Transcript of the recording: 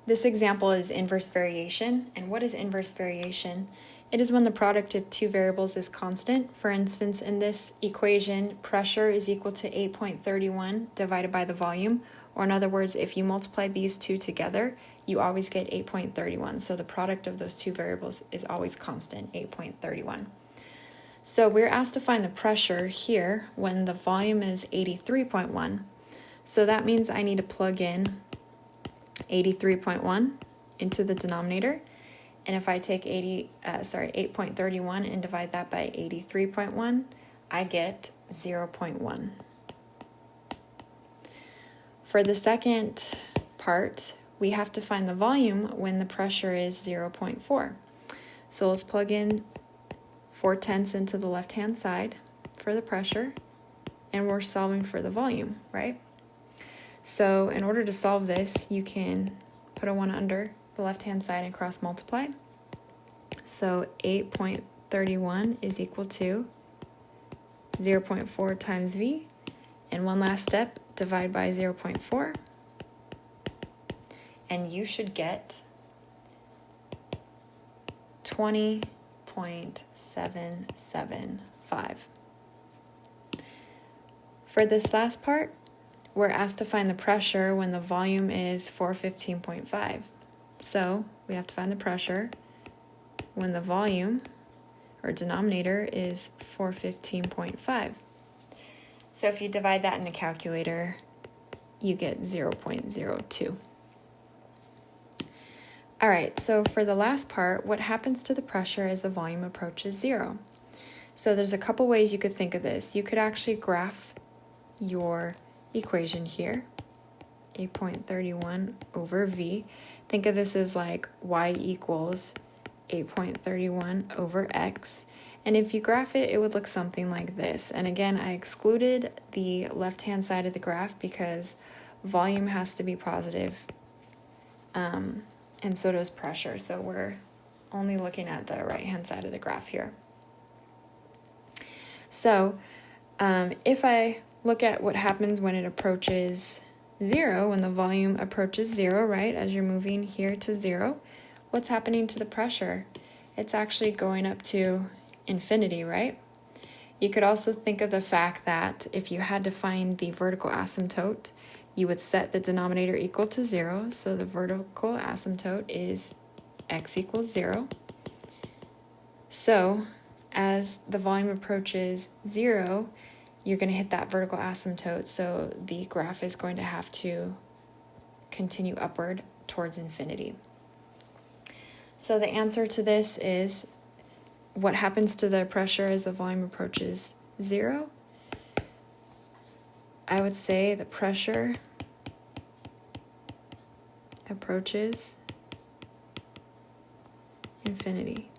This example is inverse variation. And what is inverse variation? It is when the product of two variables is constant. For instance, in this equation, pressure is equal to 8.31 divided by the volume. Or in other words, if you multiply these two together, you always get 8.31. So the product of those two variables is always constant, 8.31. So we're asked to find the pressure here when the volume is 83.1. So that means I need to plug in 83.1 into the denominator. And if I take 8.31 and divide that by 83.1, I get 0.1. For the second part, we have to find the volume when the pressure is 0.4. So let's plug in 4/10 into the left-hand side for the pressure, and we're solving for the volume, right? So in order to solve this, you can put a 1 under the left-hand side and cross multiply. So 8.31 is equal to 0.4 times V. And one last step, divide by 0.4. And you should get 20.775. For this last part, we're asked to find the pressure when the volume is 415.5. So we have to find the pressure when the volume, or denominator, is 415.5. So if you divide that in a calculator, you get 0.02. All right, so for the last part, what happens to the pressure as the volume approaches 0? So there's a couple ways you could think of this. You could actually graph your equation here, 8.31 over V. Think of this as like y equals 8.31 over x. And if you graph it, it would look something like this. And again, I excluded the left-hand side of the graph because volume has to be positive, and so does pressure. So we're only looking at the right-hand side of the graph here. So if I look at what happens when it approaches 0, when the volume approaches 0, right, as you're moving here to 0, what's happening to the pressure? It's actually going up to infinity, right? You could also think of the fact that if you had to find the vertical asymptote, you would set the denominator equal to 0. So the vertical asymptote is x equals 0. So as the volume approaches 0, you're going to hit that vertical asymptote. So the graph is going to have to continue upward towards infinity. So the answer to this is, what happens to the pressure as the volume approaches 0? I would say the pressure approaches infinity.